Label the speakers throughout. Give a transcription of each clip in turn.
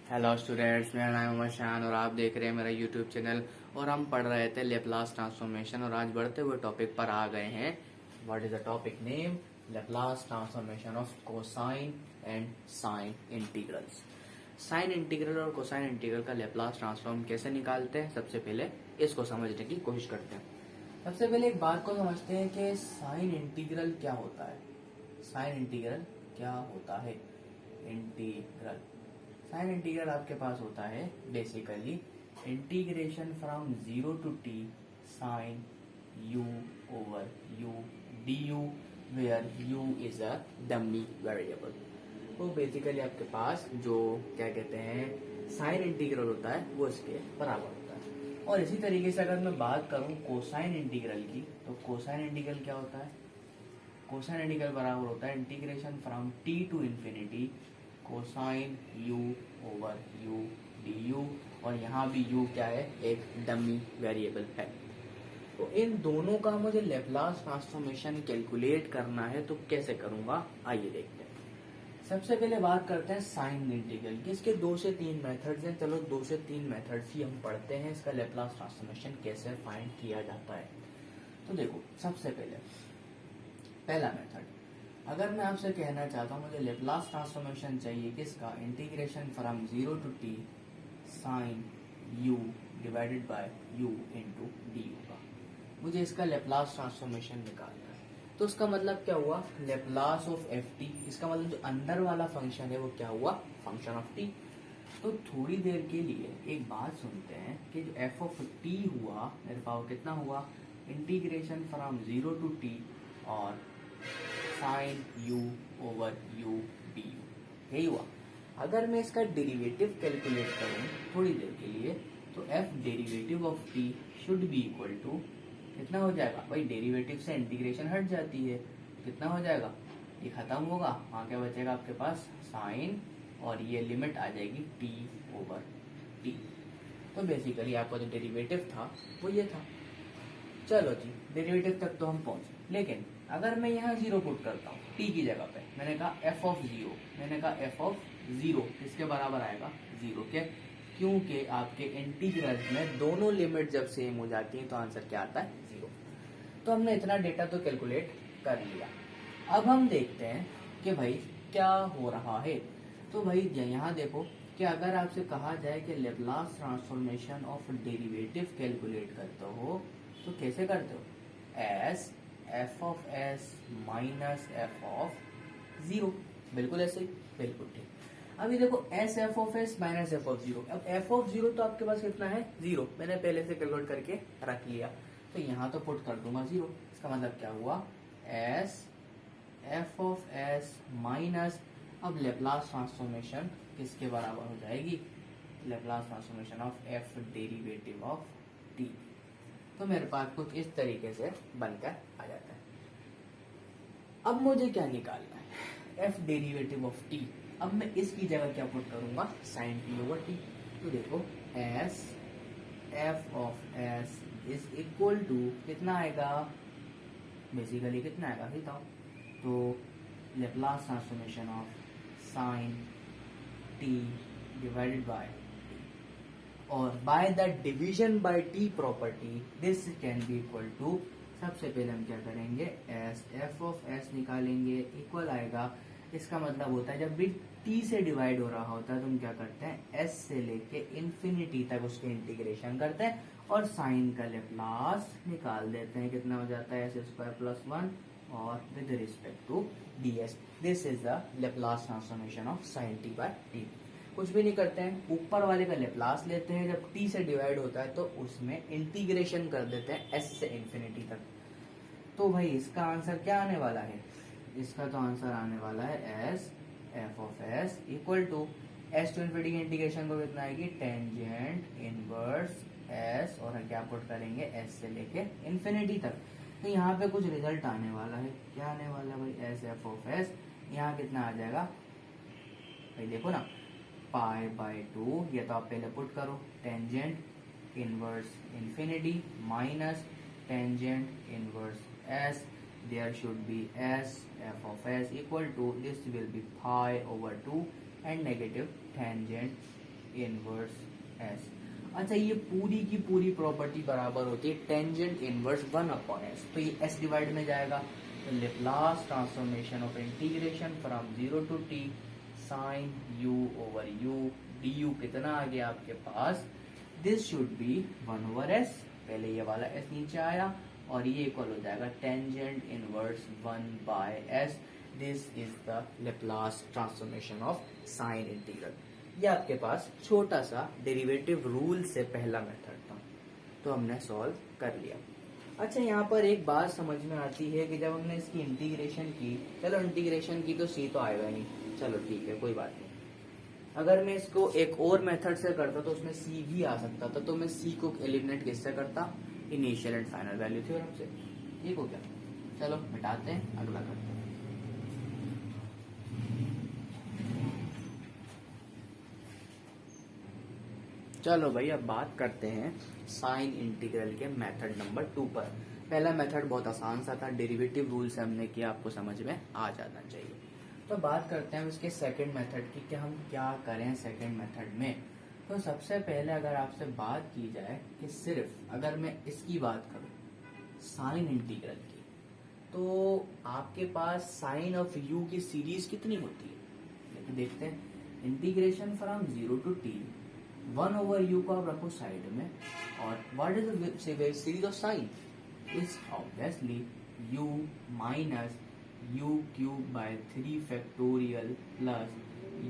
Speaker 1: Hello students, मेरा नाम है शान और आप देख रहे हैं मेरा यूट्यूब चैनल। और हम पढ़ रहे थे लेप्लास ट्रांसफॉर्मेशन और आज बढ़ते हुए टॉपिक पर आ गए हैं। What is the topic name? Laplace transformation of cosine and sine integrals. Sine integral और कोसाइन इंटीग्रल का लेप्लास ट्रांसफॉर्म कैसे निकालते हैं, सबसे पहले इसको समझने की कोशिश करते हैं। सबसे पहले एक बात को समझते हैं कि साइन इंटीग्रल क्या होता है। साइन इंटीग्रल क्या होता है? इंटीग्रल साइन इंटीग्रल आपके पास होता है basically integration from 0 to t sine u over u du where u is a dummy variable. तो बेसिकली आपके पास जो क्या कहते हैं साइन इंटीग्रल होता है वो इसके बराबर होता है। और इसी तरीके से अगर मैं बात करूं कोसाइन इंटीग्रल की, तो कोसाइन इंटीग्रल क्या होता है? कोसाइन इंटीग्रल बराबर होता है integration from t to infinity cosine u over u du, और यहाँ भी u क्या है? एक डमी वेरिएबल है। तो इन दोनों का मुझे लेप्लास ट्रांसफॉर्मेशन कैलकुलेट करना है, तो कैसे करूंगा आइए देखते हैं। सबसे पहले बात करते हैं साइन इंटीग्रल की। इसके 2 से 3 मेथड्स हैं। चलो 2 से 3 मेथड्स ही हम पढ़ते हैं, इसका लेप्लास ट्रांसफॉर्मेशन कैसे फाइंड किया जाता है। तो देखो, सबसे पहले पहला मेथड, अगर मैं आपसे कहना चाहता हूं मुझे लेप्लास ट्रांसफॉर्मेशन चाहिए किसका? Integration from 0 to t sine u divided by u into d का। मुझे इसका लेप्लास ट्रांसफॉर्मेशन निकालना है। तो उसका मतलब क्या हुआ? Laplace of F T. इसका मतलब जो अंदर वाला फंक्शन है वो क्या हुआ? Function of T. तो थोड़ी देर के लिए एक बात सुनते हैं कि जो एफ ऑफ टी हुआ मेरे पास कितना हुआ? इंटीग्रेशन फ्रॉम 0 to t और sine u over u du, यही हुआ। अगर मैं इसका डेरिवेटिव कैलकुलेट करूं थोड़ी देर के लिए, तो f derivative of t should be equal to कितना हो जाएगा? भाई डेरिवेटिव से इंटीग्रेशन हट जाती है, कितना हो जाएगा? ये खत्म होगा, वहां क्या बचेगा आपके पास? साइन, और ये लिमिट आ जाएगी t ओवर t। तो बेसिकली आपका जो डेरिवेटिव था वो ये था। चलो जी, डेरिवेटिव तक तो हम पहुंचे, लेकिन अगर मैं यहाँ 0 पुट करता हूँ t की जगह पे, मैंने कहा f ऑफ 0, मैंने कहा f ऑफ 0 किसके बराबर आएगा? 0 के। क्योंकि आपके इंटीग्रल्स में दोनों लिमिट जब सेम हो जाती हैं तो आंसर क्या आता है? 0। तो हमने इतना डेटा तो कैलकुलेट कर लिया। अब हम देखते हैं कि भाई क्या हो रहा है। तो भाई यहाँ देखो कि अगर आपसे कहा जाए कि Laplace transformation of derivative calculate करते हो तो कैसे करते हो? S F of S minus F of 0, बिल्कुल ऐसे ही, बिल्कुल ठीक। अभी देखो S F of S minus F of 0। अब एफ ऑफ 0 तो आपके पास कितना है? 0, मैंने पहले से कैलकुलेट करके रख लिया, तो यहाँ तो पुट कर दूंगा 0। इसका मतलब क्या हुआ? S F of S minus, अब लेप्लास ट्रांसफॉर्मेशन किसके बराबर हो जाएगी? Laplace transformation of F derivative of T. तो मेरे पास कुछ इस तरीके से बनकर आ जाता है। अब मुझे क्या निकालना है? F derivative of T. अब मैं इसकी जगह क्या पुट करूंगा? Sine T over T. तो देखो S F of S is equal to कितना आएगा? बेसिकली कितना आएगा बताओ? तो Laplace transformation of sine T divided by, और by the division by T property this can be equal to, सबसे पहले हम क्या करेंगे? एस एफ ऑफ एस निकालेंगे, इक्वल आएगा। इसका मतलब होता है जब भी टी से डिवाइड हो रहा होता है तो हम क्या करते हैं? एस से लेके इन्फिनिटी तक उसके इंटीग्रेशन करते हैं और साइन का लेप्लास निकाल देते हैं। कितना हो जाता है? एस स्क्वायर प्लस 1 और with respect to d s. This is the Laplace transformation of sine t by t. कुछ भी नहीं करते हैं, ऊपर वाले का लेप्लास लेते हैं, जब t से डिवाइड होता है तो उसमें इंटीग्रेशन कर देते हैं s से इंफिनिटी तक। तो भाई इसका आंसर क्या आने वाला है? इसका तो आंसर आने वाला है s f of s equal to s to infinity की इंटीग्रेशन को कितना आएगी? टेंजेंट इनवर्स s, और क्या पुट करेंगे? s से लेके इंफिनिटी तक। तो यहाँ पे कुछ रिजल्ट आने वाला है। क्या आने वाला है भाई? s f ऑफ s, यहाँ कितना आ जाएगा भाई? देखो ना, पाई बाय 2, ये तो आप पहले पुट करो, tangent inverse infinity minus tangent inverse s, there should be s F of s equal to, this will be pi over 2 and negative tangent inverse s. अच्छा, ये पूरी की पूरी प्रॉपर्टी बराबर होती है टेंजेंट इनवर्स 1/s। तो ये s डिवाइड में जाएगा, तो Laplace transformation of integration from 0 to t sine u over u du कितना आ गया आपके पास, दिस शुड बी 1/s। पहले ये वाला s नीचे आया और ये इक्वल हो जाएगा tangent inverse 1/s। This is the Laplace transformation of sine integral. ये आपके पास छोटा सा डेरिवेटिव रूल से पहला मेथड था, तो हमने सॉल्व कर लिया। अच्छा, यहाँ पर एक बात समझ में आती है कि जब हमने इसकी इंटीग्रेशन की, चलो इंटीग्रेशन की तो सी तो आएगा नहीं, चलो ठीक है कोई बात नहीं। अगर मैं इसको एक और मेथड से करता तो उसमें सी भी आ सकता था, तो मैं सी को एलिमिनेट किससे करता, initial and final value theorem से। ठीक हो गया, चलो मिटाते हैं, अगला करते हैं। चलो भाई, अब बात करते हैं साइन इंटीग्रल के मेथड नंबर 2 पर। पहला मेथड बहुत आसान सा था, डेरिवेटिव रूल से हमने किया, आपको समझ में आ जाना चाहिए। तो बात करते हैं इसके सेकंड मेथड की कि हम क्या करें सेकंड मेथड में। तो सबसे पहले अगर आपसे बात की जाए कि सिर्फ अगर मैं इसकी बात करूं साइन इंटीग्रल की, तो आपके पास साइन ऑफ यू की सीरीज कितनी होती है, देखते हैं। Integration from 0 to t 1/u को आप रखो साइड में, और what is the series of sine is obviously u minus u cube by 3 factorial plus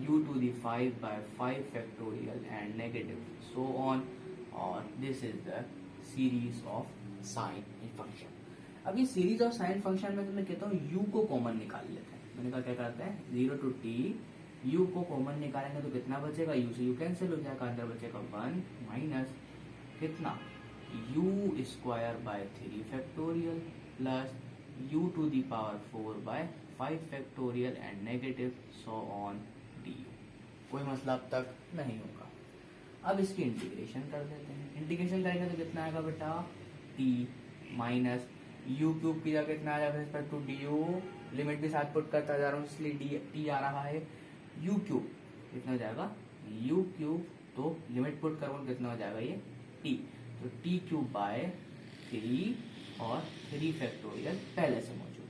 Speaker 1: u to the 5 by 5 factorial and negative so on, और this is the series of sine function. अब ये series of sine function में तो मैं कहता हूँ u को common निकाल लेते हैं। मैंने कहा क्या करते हैं, 0 to t u को कॉमन निकालेंगे तो कितना बचेगा, u से u कैंसिल हो जाएगा, अंदर बचेगा 1 माइनस कितना u square by 3 factorial plus u to the power 4 by 5 factorial and negative so on du। कोई मसला अब तक नहीं होगा। अब इसकी इंटीग्रेशन कर देते हैं। इंटीग्रेशन करेंगे तो कितना आएगा बेटा, t माइनस u क्यूब की जगह कितना आ जाएगा रिस्पेक्ट टू du, लिमिट भी साथ पुट करता जा रहा हूँ इसलिए t आ रहा है, u क्यूब कितना हो जाएगा u क्यूब, तो लिमिट पुट करूँ कितना हो जाएगा ये t, तो t क्यूब बाय 3 और 3 फैक्टोरियल पहले से मौजूद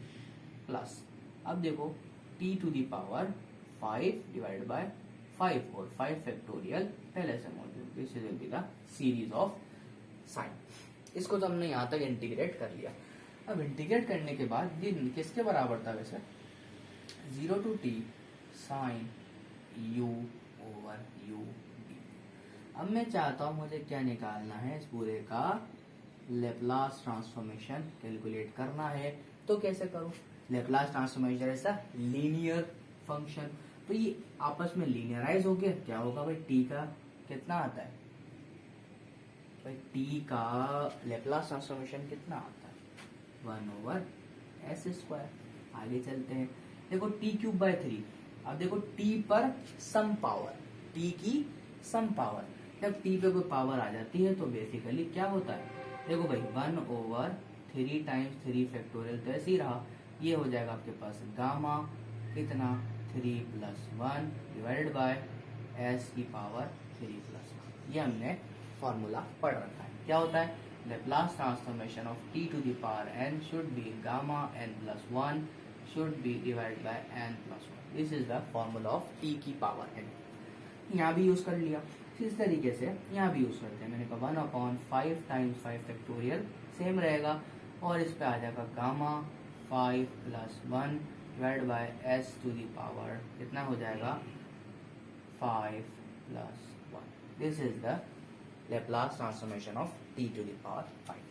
Speaker 1: प्लस, अब देखो t to the power 5 divide by 5 और 5 फैक्टोरियल पहले से मौजूद, this is will be the series of sine. इसको तो हमने यहाँ तक इंटीग्रेट कर लिया। अब इंटीग्रेट करने के बाद ये किसके बराबर था वैसे, 0 to t sine u over u d। अब मैं चाहता हूं मुझे क्या निकालना है, इस पूरे का लेप्लास ट्रांसफॉर्मेशन कैलकुलेट करना है। तो कैसे करूं, लेप्लास ट्रांसफॉर्मेशन ऐसा लीनियर फंक्शन, तो ये आपस में लीनियराइज हो गया, क्या होगा भाई, t का कितना आता है भाई, t का लेप्लास ट्रांसफॉर्मेशन कितना आता है 1/s²। आगे चलते हैं, देखो t क्यूब बाय 3, अब देखो t पर सम पावर, t की सम पावर, जब t पे कोई पावर आ जाती है तो बेसिकली क्या होता है, देखो भाई 1/3 टाइम्स 3 फैक्टोरियल तो ऐसे ही रहा, ये हो जाएगा आपके पास गामा कितना 3 + 1 डिवाइडेड बाय s की पावर 3 + 1। ये हमने फॉर्मूला पढ़ रखा है। क्या होता है, Laplace transformation of t to the power n should be gamma n + 1 should be divided by n + 1। This is the formula of t की पावर n। यहाँ भी यूज कर लिया, इस तरीके से यहाँ भी यूज करते हैं। मैंने कहा 1/5 टाइम्स 5 फैक्टोरियल सेम रहेगा, और इस पे आ जाएगा gamma 5 + 1 divide by s to the power कितना हो जाएगा 5 + 1। This is the Laplace transformation of t to the power 5।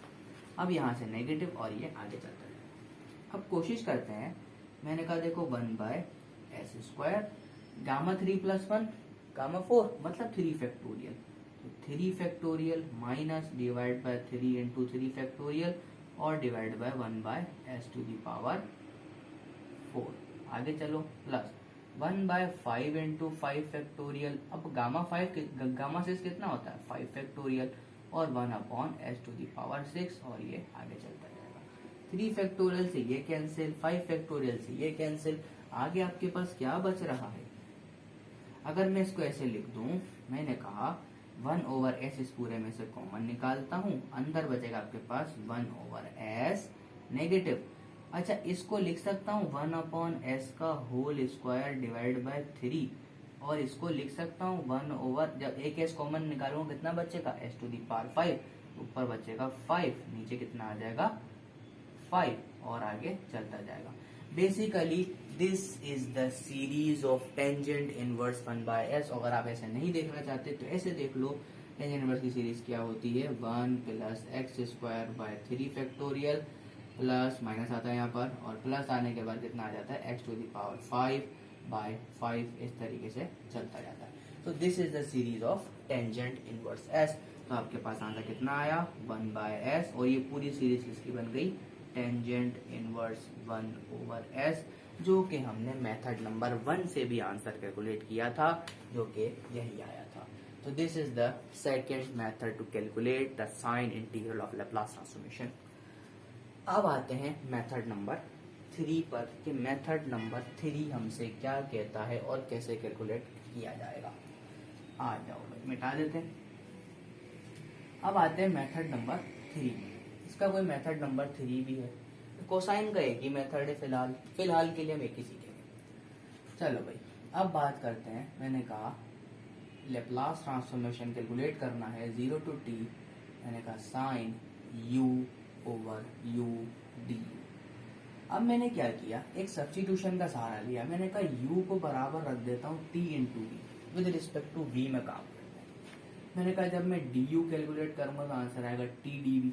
Speaker 1: अब यहाँ से नेगेटिव और ये आगे चलता है। अब कोशिश करते हैं, मैंने कहा देखो 1/s², गामा 3 + 1 गामा 4 मतलब 3 फैक्टोरियल, तो 3 factorial minus divide by 3 × 3 factorial और divide by 1/s to the power 4। आगे चलो प्लस 1/5 × 5 फैक्टोरियल, अब गामा 6 कितना होता है 5 फैक्टोरियल और 1/s टू द पावर 6, और ये आगे चलता जाएगा। 3 फैक्टोरियल से ये कैंसिल, 5 फैक्टोरियल से ये कैंसिल, आगे आपके पास क्या बच रहा है, अगर मैं इसको ऐसे लिख दूं, मैंने कहा 1/s इस पूरे में से कॉमन निकालता हूं, अंदर बचेगा आपके पास 1/s नेगेटिव। अच्छा, इसको लिख सकता हूँ 1/s का होल स्क्वायर डिवाइड बाय 3, और इसको लिख सकता हूँ 1/, जब एक s कॉमन निकालूंगा कितना बचेगा, s⁵, ऊपर बचेगा 5, नीचे कितना आ जाएगा 5, और आगे चलता जाएगा। Basically this is the series of tangent inverse 1/s। अगर आप ऐसे नहीं देखना चाहते तो ऐसे देख लो, टेंजेंट इनवर्स की सीरीज क्या होती है, 1 + x² / 3 फैक्टोरियल, प्लस माइनस आता है यहाँ पर, और प्लस आने के बाद कितना आ जाता है x⁵5/5, इस तरीके से चलता जाता है। तो this is the series of tangent inverse s। तो आपके पास आंसर कितना आया, 1/s, और ये पूरी सीरीज किसकी बन गई, टेंजेंट इनवर्स 1/s, जो कि हमने मेथड नंबर 1 से भी आंसर कैलकुलेट किया था, जो कि यही आया था। तो this is the second method to calculate the sine integral of Laplace transformation. अब आते हैं मेथड नंबर 3 पर, कि मेथड नंबर 3 हमसे क्या कहता है और कैसे कैलकुलेट किया जाएगा। आ जाओ भाई, मिटा देते हैं। अब आते हैं मेथड नंबर 3। इसका कोई मेथड नंबर 3 भी है, कोसाइन का एक ही मेथड है फिलहाल के लिए हम एक ही सीखेंगे। चलो भाई, अब बात करते हैं। मैंने कहा लैप्लास ट्रांसफॉर्मेशन कैलकुलेट करना है 0 to t, मैंने कहा साइन u/u du। अब मैंने क्या किया, एक सब्स्टिट्यूशन का सहारा लिया। मैंने कहा u को बराबर रख देता हूँ t × v, with respect to v में काम करता है। मैंने कहा जब मैं du कैलकुलेट करूंगा तो आंसर आएगा t dv।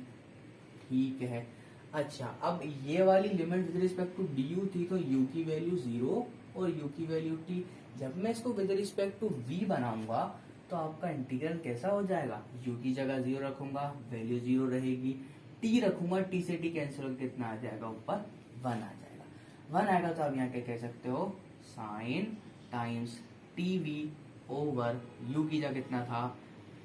Speaker 1: ठीक है। अच्छा, अब ये वाली limit with respect to du थी, तो u की वैल्यू 0 और u की वैल्यू t। जब मैं इसको विद रिस्पेक्ट टू v बनाऊंगा तो आपका इंटीग्रल कैसा हो जाएगा, u की जगह 0 रखूंगा, वैल्यू 0 रहेगी, t रखूंगा, t से t कैंसिल होकर कितना आ जाएगा, ऊपर 1 आ जाएगा। 1 आएगा तो आप यहाँ क्या कह सकते हो, sine times tv over u की जगह कितना था,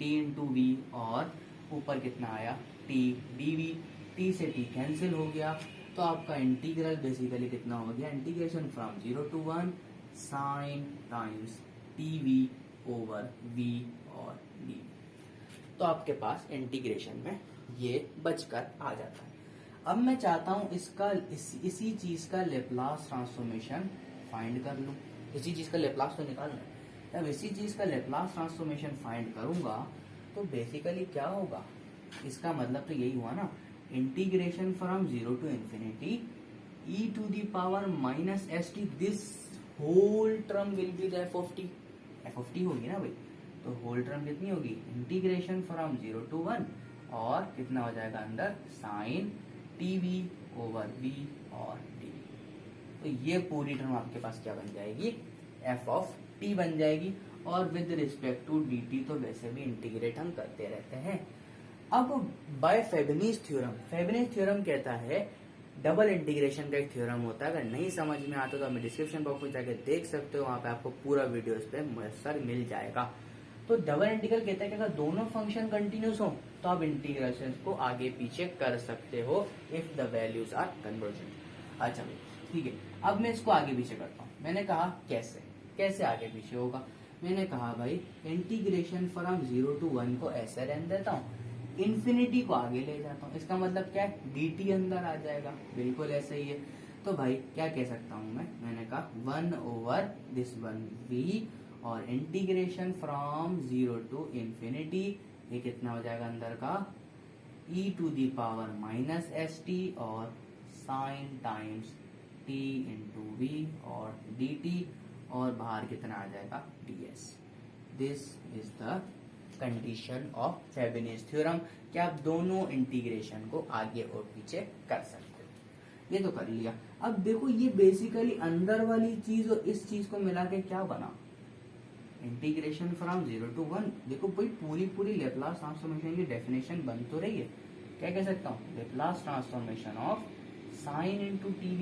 Speaker 1: t × v, और ऊपर कितना आया, t dv। t से t कैंसिल हो गया, तो आपका इंटीग्रल बेसिकली कितना हो गया, integration from 0 to 1 sine times tv over v और dv। तो आपके पास इंटीग्रेशन में ये बचकर आ जाता है। अब मैं चाहता हूं इसका इसी चीज का लेप्लास ट्रांसफॉर्मेशन फाइंड कर लूं। इसी चीज का लेप्लास तो निकालना है। जब इसी चीज का लेप्लास ट्रांसफॉर्मेशन फाइंड करूंगा तो बेसिकली क्या होगा, इसका मतलब तो यही हुआ ना, integration from 0 to infinity e⁻−st, this whole term will be the f होगी ना भाई, तो होल टर्म कितनी होगी, इंटीग्रेशन फ्रॉम 0 to 1, और कितना हो जाएगा अंदर, साइन tv ओवर v और dv। तो ये पूरी टर्म आपके पास क्या बन जाएगी, f बन जाएगी। और विद रिस्पेक्ट टू dt तो वैसे भी इंटीग्रेट हम करते रहते हैं। अब बाय फेबनीज थ्योरम कहता है, डबल इंटीग्रेशन का एक थ्योरम होता है। अगर नहीं समझ में आता तो आप डिस्क्रिप्शन बॉक्स में जाकर देख सकते हो, वहां पे आपको पूरा वीडियो इस पे मुयस्सर मिल जाएगा। तो डबल इंटीग्रल कहता है कि अगर दोनों फंक्शन कंटिन्यूस हो तो आप इंटीग्रेशन को आगे पीछे कर सकते हो, if the values are convergent. अच्छा ठीक है, अब मैं इसको आगे पीछे करता हूँ। मैंने कहा कैसे आगे पीछे होगा, मैंने कहा भाई इंटीग्रेशन फ्रॉम 0 to 1 को ऐसे रहने देता हूँ, इन्फिनिटी को आगे ले जाता हूँ। इसका मतलब क्या है, dt अंदर आ जाएगा, बिल्कुल ऐसे ही है। तो भाई क्या कह सकता हूँ मैंने कहा 1/v, और इंटीग्रेशन फ्रॉम 0 to infinity, ये कितना हो जाएगा अंदर का, e⁻−st और साइन टाइम्स t × v और dt, और बाहर कितना आ जाएगा, ds। This is the condition of Fubini's theorem, कि आप दोनों इंटीग्रेशन को आगे और पीछे कर सकते हो। ये तो कर लिया। अब देखो ये बेसिकली अंदर वाली चीज और इस चीज को मिला के क्या बना, इंटीग्रेशन फ्रॉम 0 to 1। देखो भाई पूरी लैप्लास ट्रांसफॉर्मेशन की डेफिनेशन बन तो रही है। क्या कह सकता हूँ, Laplace transformation of sine × tv,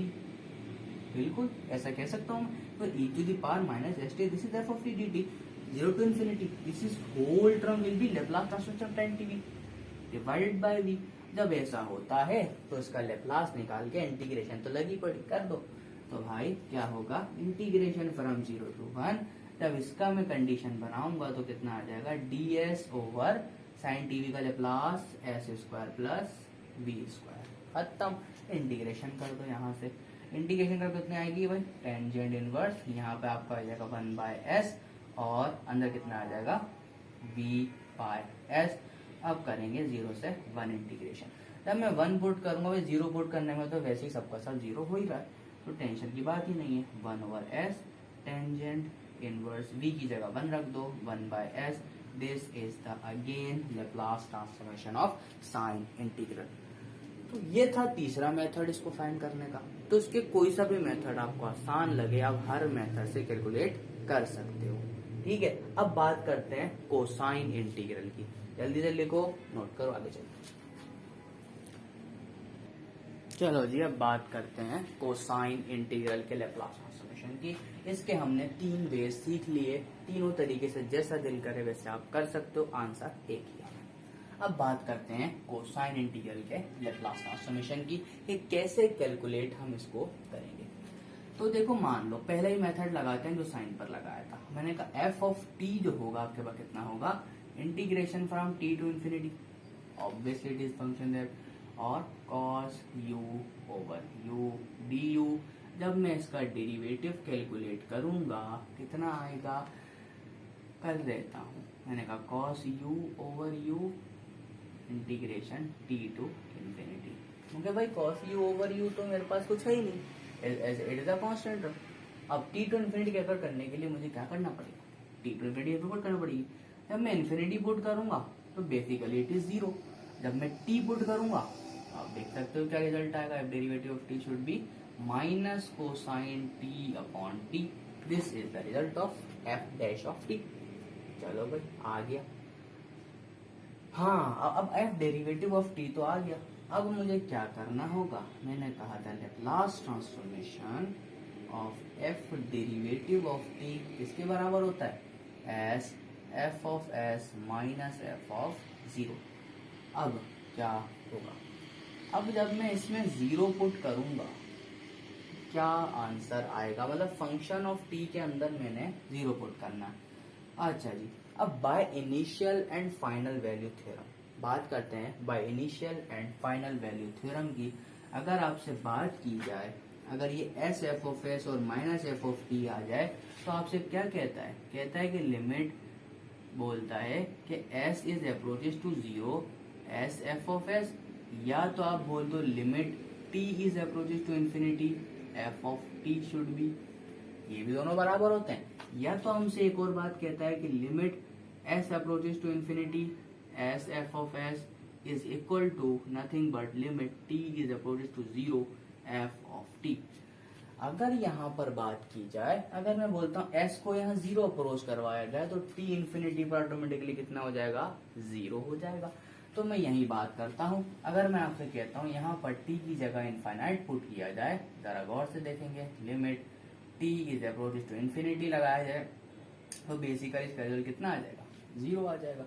Speaker 1: बिल्कुल ऐसा कह सकता हूँ। तो e⁻−st, this is f of t dt, 0 to infinity, this is whole term will be Laplace transformation of tan tv divided by v। जब ऐसा होता है तो इसका लैप्लास निकाल के इंटीग्रेशन तो लगी पड़ी कर दो। तो भाई क्या होगा, इंटीग्रेशन फ्रॉम 0 to 1 जब इसका मैं कंडीशन बनाऊंगा तो कितना आ जाएगा, ds ओवर साइन टीवी का Laplace s square plus b square. खत्म। इंटीग्रेशन कर दो, यहाँ से इंटीग्रेशन कर कितने आएगी भाई, टेंजेंट इनवर्स यहाँ पे आपका आ जाएगा 1/s और अंदर कितना आ जाएगा v/s। अब करेंगे 0 से 1 इंटीग्रेशन। जब मैं 1 पुट करूंगा भाई, 0 पुट करने में तो वैसे ही सबका सब 0 हो ही रहा है, तो टेंशन की बात ही नहीं है। 1/s टेंजेंट इनवर्स v की जगह 1 रख दो, 1/s। This is the again Laplace transformation of sine integral. तो ये था तीसरा मेथड इसको फाइंड करने का। तो इसके कोई सा भी मेथड आपको आसान लगे, आप हर मेथड से कैलकुलेट कर सकते हो। ठीक है, अब बात करते हैं कोसाइन इंटीग्रल की। जल्दी से लिखो, नोट करो, आगे चलते हैं। चलो जी, अब बात करते हैं कोसाइन इंटीग्रल के लैप्लास ट्रांसफॉर्मेशन की। इसके हमने 3 वे सीख लिए, तीनों तरीके से जैसा दिल करे वैसे आप कर सकते हो, आंसर एक ही है। अब बात करते हैं कोसाइन इंटीग्रल के लैप्लास ट्रांसफॉर्मेशन की कि कैसे कैलकुलेट हम इसको करेंगे। तो देखो, मान लो पहला ही मेथड लगाते हैं जो साइन पर लगाया था। मैंने कहा एफ ऑफ टी जो होगा आपके पास कितना होगा, integration from T to infinity, obviously it is function that, और cos you over U D U. जब मैं इसका डेरिवेटिव कैलकुलेट करूंगा कितना आएगा, कर देता हूं। मैंने कहा cos you over u integration t to infinity, क्योंकि भाई कॉस यू ओवर यू तो मेरे पास कुछ है ही नहीं, इट इज अ कांस्टेंट। अब टी टू इन्फिनिटी कैलकुलेट करने के लिए मुझे क्या करना पड़ेगा, टी टू इन्फिनिटी पुट करनी पड़ेगी। जब मैं इन्फिनिटी पुट करूंगा तो बेसिकली इट इज 0। जब मैं टी पुट करूंगा, आप देख सकते हो क्या रिजल्ट आएगा, derivative of t should B minus cosine T upon T. This is the result of F dash of T. चलो भाई, आ गया। हाँ, अब एफ डेरिवेटिव ऑफ टी तो आ गया। अब मुझे क्या करना होगा, मैंने कहा था Laplace transformation of F derivative of T किसके बराबर होता है, s F of S minus F of 0। अब क्या होगा, अब जब मैं इसमें 0 पुट करूंगा क्या आंसर आएगा, मतलब फंक्शन ऑफ टी के अंदर मैंने 0 पुट करना है। अच्छा जी, अब by initial and final value theorem बात करते हैं। By initial and final value theorem की अगर आपसे बात की जाए, अगर ये एस एफ ऑफ एस और माइनस एफ ऑफ टी आ जाए तो आपसे क्या कहता है, कहता है कि लिमिट बोलता है कि s is approaches to 0 s F of s, या तो आप बोल दो limit t is approaches to infinity f of t should be, ये भी दोनों बराबर होते हैं। या तो हमसे एक और बात कहता है कि limit s approaches to infinity s F of S is equal to nothing but limit t is approaches to 0 f of t. अगर यहाँ पर बात की जाए, अगर मैं बोलता हूँ एस को यहाँ 0 अप्रोच करवाया जाए तो टी इंफिनिटी पर ऑटोमेटिकली कितना हो जाएगा, 0 हो जाएगा। तो मैं यही बात करता हूँ। अगर मैं आपसे कहता हूँ यहाँ पर टी की जगह इनफाइनाइट पुट किया जाए, जरा गौर से देखेंगे, limit t is approaches to infinity लगाया जाए तो बेसिकली इसका रिजल्ट कितना आ जाएगा, 0 आ जाएगा।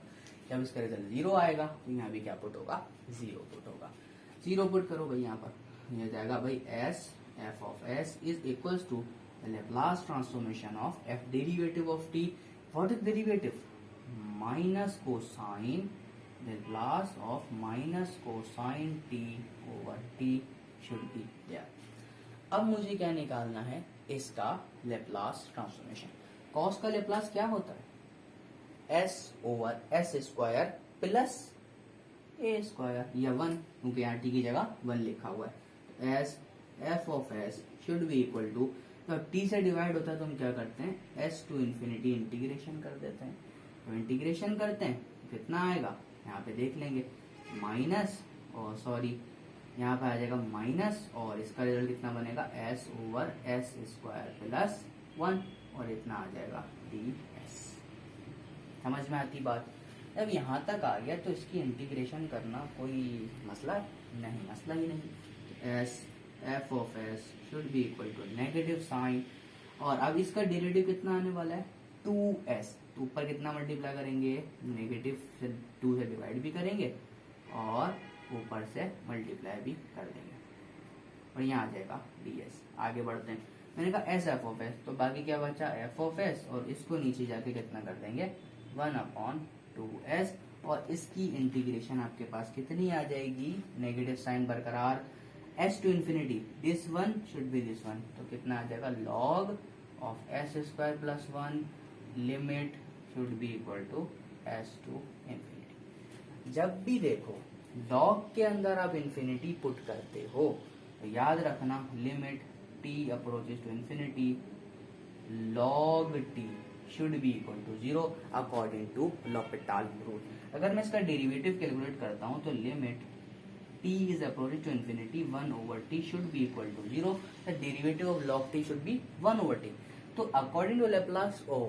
Speaker 1: जब इसका रिजल्ट 0 आएगा तो यहाँ भी क्या पुट होगा, 0 पुट होगा। 0 पुट करो भाई, यहाँ पर यह जाएगा भाई S F of S is equals to Laplace transformation of F derivative of T. What is derivative, minus cosine Laplace of minus cosine T over T should be there. अब मुझे क्या निकालना है, इसका लैप्लास ट्रांसफॉर्मेशन। कॉस का Laplace क्या होता है, S over S square plus A square या 1, क्योंकि यहाँ टी की जगह 1 लिखा हुआ है। S F of s should be equal to, जब टी से डिवाइड होता है तो हम क्या करते हैं, एस टू इंफिनिटी इंटीग्रेशन कर देते हैं। तो इंटीग्रेशन करते हैं कितना आएगा, यहाँ पे देख लेंगे, माइनस और सॉरी यहाँ पे आ जाएगा माइनस, और इसका रिजल्ट कितना बनेगा, S over S square plus 1, और इतना आ जाएगा डी एस। समझ में आती बात। अब यहाँ तक आ गया तो इसकी इंटीग्रेशन करना कोई मसला नहीं, मसला ही नहीं। S F of s should be equal to negative sine, और अब इसका डेरिवेटिव कितना आने वाला है, 2s। तो ऊपर कितना मल्टीप्लाई करेंगे, नेगेटिव से 2 से डिवाइड भी करेंगे और ऊपर से मल्टीप्लाई भी कर देंगे, और यहाँ आ जाएगा ds। आगे बढ़ते हैं, मैंने कहा एस एफ ऑफ एस, तो बाकी क्या बचा एफ ऑफ एस, और इसको नीचे जाके कितना कर देंगे 1/2s, और इसकी इंटीग्रेशन आपके पास कितनी आ जाएगी, नेगेटिव साइन बरकरार, s to infinity, this one should be this one, तो कितना आ जाएगा log of s square plus 1 limit should be equal to s to infinity. जब भी देखो log के अंदर आप इन्फिनिटी पुट करते हो तो याद रखना limit t approaches to infinity log t should be equal to 0 according to l'Hopital rule. अगर मैं इसका डेरिवेटिव कैलकुलेट करता हूं तो limit t is approaching to infinity 1/t should be equal to 0, the derivative of log t should be 1/t। तो according to Laplace of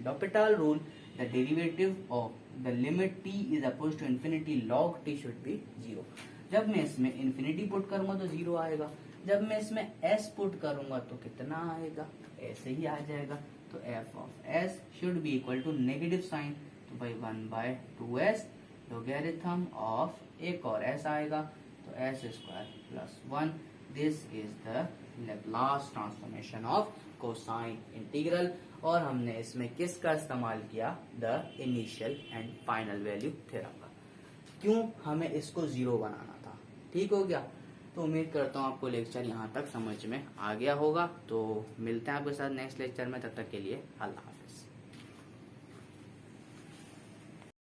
Speaker 1: l'Hopital rule, the derivative of the limit t is approaching to infinity log t should be 0। जब मैं इसमें infinity put करूंगा तो 0 आएगा, जब मैं इसमें s पुट करूंगा तो कितना आएगा, ऐसे ही आ जाएगा। तो f of s should be equal to negative sine, तो भाई 1/2s लोगेरिथम ऑफ एक और s आएगा, तो s square plus 1। This is the Laplace transformation of cosine integral, और हमने इसमें किसका इस्तेमाल किया, the initial and final value theorem का। क्यों, हमें इसको 0 बनाना था। ठीक हो गया, तो उम्मीद करता हूँ आपको लेक्चर यहाँ तक समझ में आ गया होगा। तो मिलते हैं आपके साथ नेक्स्ट लेक्चर में, तब तक के लिए अल्लाह हाफ़िज़।